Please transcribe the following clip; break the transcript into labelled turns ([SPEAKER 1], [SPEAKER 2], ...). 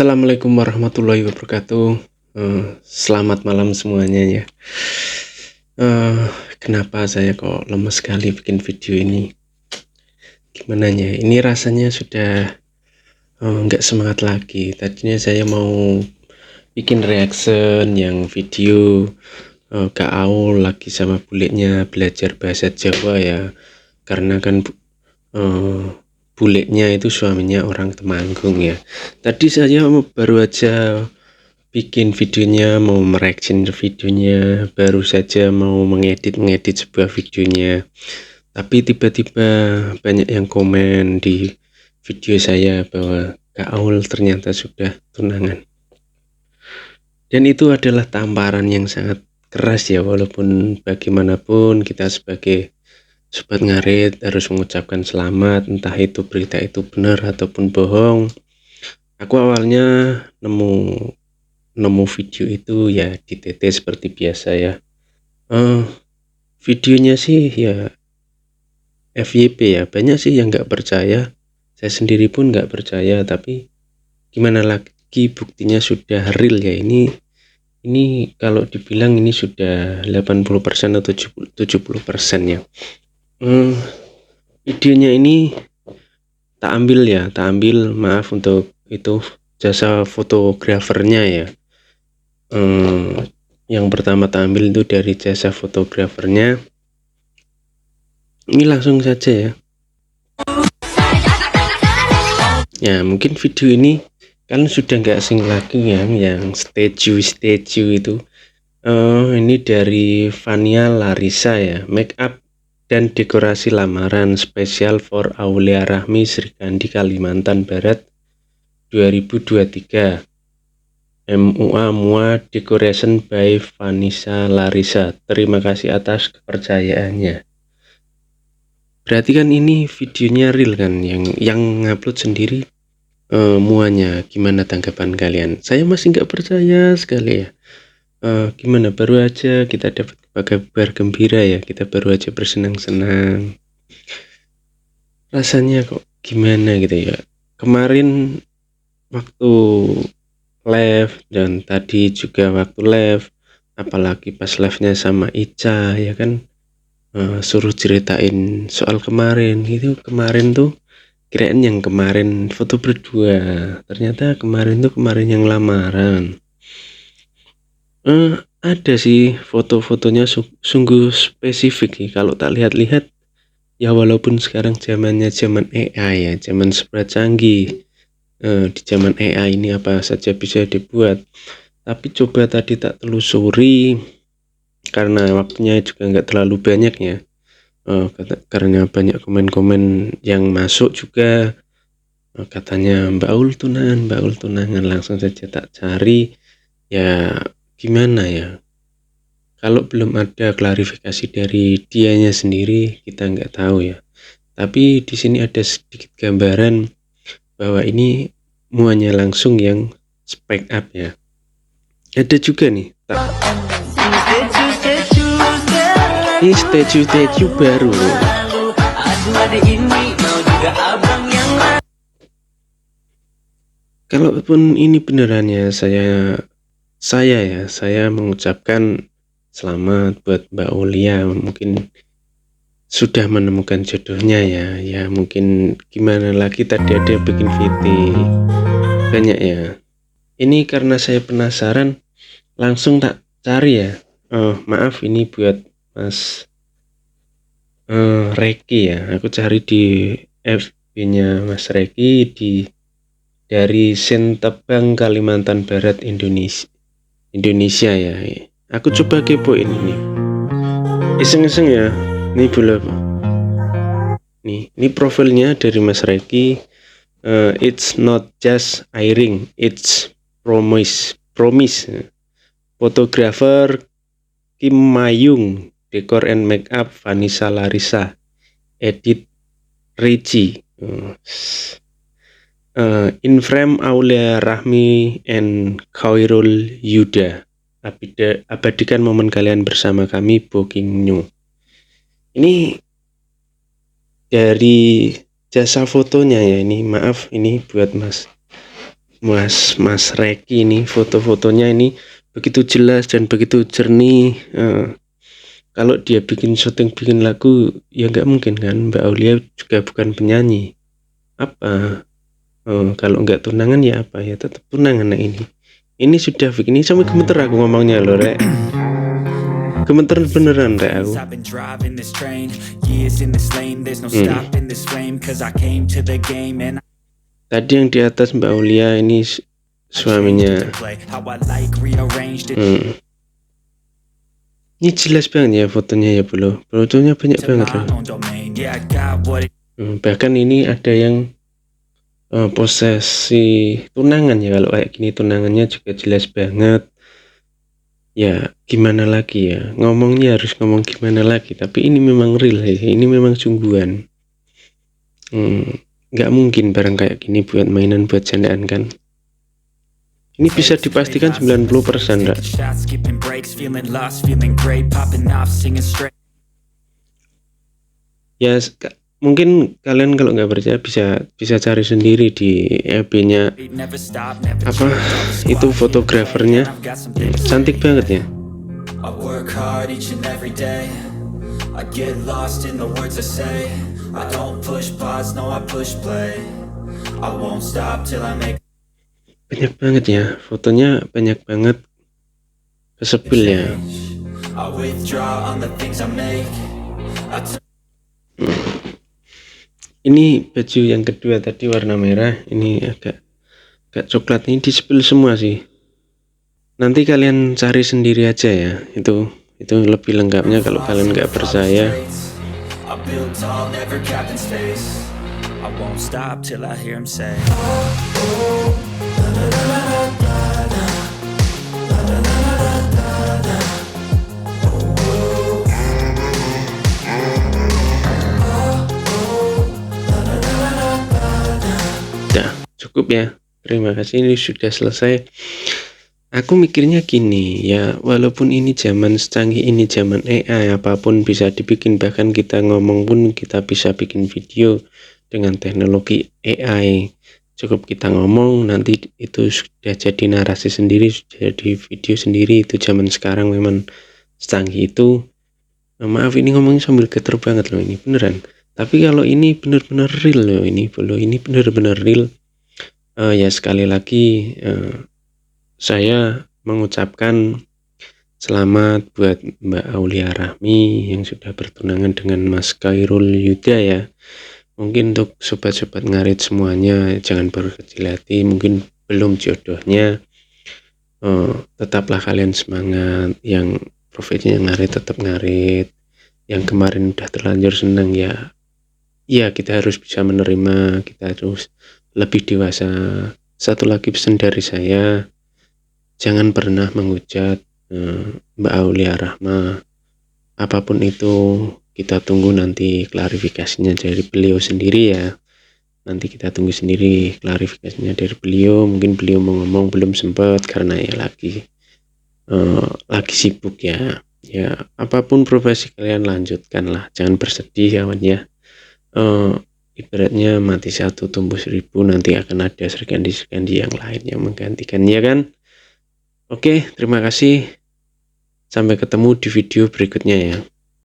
[SPEAKER 1] Assalamualaikum warahmatullahi wabarakatuh. Selamat malam semuanya ya. Eh, Kenapa saya kok lemes sekali bikin video ini? Gimana ya? Ini rasanya sudah nggak semangat lagi. Tadinya saya mau bikin reaction yang video Kak Aul lagi sama bulenya belajar bahasa Jawa ya. Karena kan eh, bulenya itu suaminya orang Temanggung ya. Tadi saya baru aja bikin videonya, mau mereaction videonya, baru saja mau mengedit sebuah videonya, tapi tiba-tiba banyak yang komen di video saya bahwa Kak Aul ternyata sudah tunangan, dan itu adalah tamparan yang sangat keras ya. Walaupun bagaimanapun kita sebagai sobat ngarit harus mengucapkan selamat, entah itu berita itu benar ataupun bohong. Aku awalnya nemu video itu ya di TT seperti biasa ya. Videonya sih ya FYP ya, banyak sih yang nggak percaya, saya sendiri pun nggak percaya, tapi gimana lagi, buktinya sudah real ya. Ini kalau dibilang ini sudah 80% atau 70% ya. Videonya ini tak ambil, maaf untuk itu, jasa fotografernya ya. Yang pertama tak ambil itu dari jasa fotografernya. Ini langsung saja ya. Ya mungkin video ini kalian sudah nggak asing lagi ya, yang statue itu. Ini dari Fania Larissa ya, make up dan dekorasi lamaran spesial for Aulia Rahmi Srikandi Kalimantan Barat 2023. MUA Decoration by Vanessa Larissa. Terima kasih atas kepercayaannya. Berarti kan ini videonya real kan, yang ngupload sendiri muanya. Gimana tanggapan kalian? Saya masih nggak percaya sekali ya. Gimana, baru aja kita dapat kabar gembira ya, kita baru aja bersenang-senang, rasanya kok gimana gitu ya. Kemarin waktu live dan tadi juga waktu live, apalagi pas live-nya sama Ica ya kan, suruh ceritain soal kemarin gitu. Kemarin tuh kirain yang kemarin foto berdua, ternyata kemarin yang lamaran. Ada sih foto-fotonya sungguh spesifik sih kalau tak lihat-lihat ya. Walaupun sekarang zamannya zaman AI ya, zaman super canggih, di zaman AI ini apa saja bisa dibuat, tapi coba tadi tak telusuri karena waktunya juga nggak terlalu banyak ya. Karena banyak komen-komen yang masuk juga, katanya Mbak Aul tunangan. Langsung saja tak cari ya. Gimana ya, kalau belum ada klarifikasi dari dianya sendiri, kita nggak tahu ya. Tapi di sini ada sedikit gambaran bahwa ini muanya langsung yang spek up ya. Ada juga nih, ini statue baru. Kalaupun ini benerannya, saya mengucapkan selamat buat Mbak Aulia, mungkin sudah menemukan jodohnya ya. Ya mungkin gimana lagi, tadi ada bikin VT banyak ya. Ini karena saya penasaran, langsung tak cari ya. Maaf, ini buat Mas Reki ya. Aku cari di FB-nya Mas Reki dari Sentebang Kalimantan Barat Indonesia ya. Aku coba kepoin ini. Iseng-iseng ya. Ini boleh apa? Ini profilnya dari Mas Reki. It's not just airing, it's promise. Fotografer Kim Mayung, dekor and makeup Vanessa Larissa, edit Ricci, in frame Aulia Rahmi and Khairul Yuda. Abadikan momen kalian bersama kami, Booking New. Ini dari jasa fotonya ya. Ini maaf, ini buat Mas Mas Reki ini, foto-fotonya ini begitu jelas dan begitu jernih. Kalau dia bikin syuting, bikin lagu, ya nggak mungkin kan. Mbak Aulia juga bukan penyanyi. Apa? Kalau nggak tunangan ya apa ya, tetap tunangan. Nah ini sudah bikin, ini sampai gemeter aku ngomongnya loh, Rek. Gemeter beneran, Rek, aku. Tadi yang di atas Mbak Aulia ini suaminya. Ini jelas banget ya fotonya ya, bro. Fotonya banyak banget loh. Bahkan ini ada yang posesi tunangan ya. Kalau kayak gini tunangannya juga jelas banget. Ya gimana lagi ya, ngomongnya harus ngomong gimana lagi. Tapi ini memang real ya, ini memang sungguhan. Nggak mungkin barang kayak gini buat mainan, buat candaan kan. Ini bisa dipastikan 90%, Kak. Ya mungkin kalian kalau nggak percaya bisa cari sendiri di FB-nya apa itu fotografernya. Cantik banget ya. Banyak banget ya fotonya, banyak banget kesepil ya. Ini baju yang kedua tadi warna merah, ini agak coklat, ini disepil semua sih. Nanti kalian cari sendiri aja ya, itu lebih lengkapnya kalau kalian nggak percaya. Cukup ya, terima kasih, ini sudah selesai. Aku mikirnya gini ya, walaupun ini zaman secanggih ini, zaman AI, apapun bisa dibikin, bahkan kita ngomong pun kita bisa bikin video dengan teknologi AI. Cukup kita ngomong, nanti itu sudah jadi narasi sendiri, sudah jadi video sendiri. Itu zaman sekarang memang secanggih itu. Maaf ini ngomongnya sambil geter banget loh, ini beneran. Tapi kalau ini bener-bener real loh, ini bener-bener real. Ya sekali lagi saya mengucapkan selamat buat Mbak Aulia Rahmi yang sudah bertunangan dengan Mas Khairul Yuda ya. Mungkin untuk sobat-sobat ngarit semuanya jangan berkecil hati, mungkin belum jodohnya, tetaplah kalian semangat. Yang profesinya ngarit tetap ngarit, yang kemarin udah terlanjur senang ya kita harus bisa menerima, kita harus lebih dewasa. Satu lagi pesan dari saya, jangan pernah menghujat Mbak Aulia Rahma. Apapun itu kita tunggu nanti klarifikasinya dari beliau sendiri ya. Nanti kita tunggu sendiri klarifikasinya dari beliau. Mungkin beliau mau ngomong belum sempat karena ya lagi sibuk ya. Ya apapun profesi kalian lanjutkanlah, jangan bersedih kawan ya. Ibaratnya mati satu tumbuh 1000, nanti akan ada sergandi yang lain yang menggantikan ya kan. Oke, terima kasih, sampai ketemu di video berikutnya ya.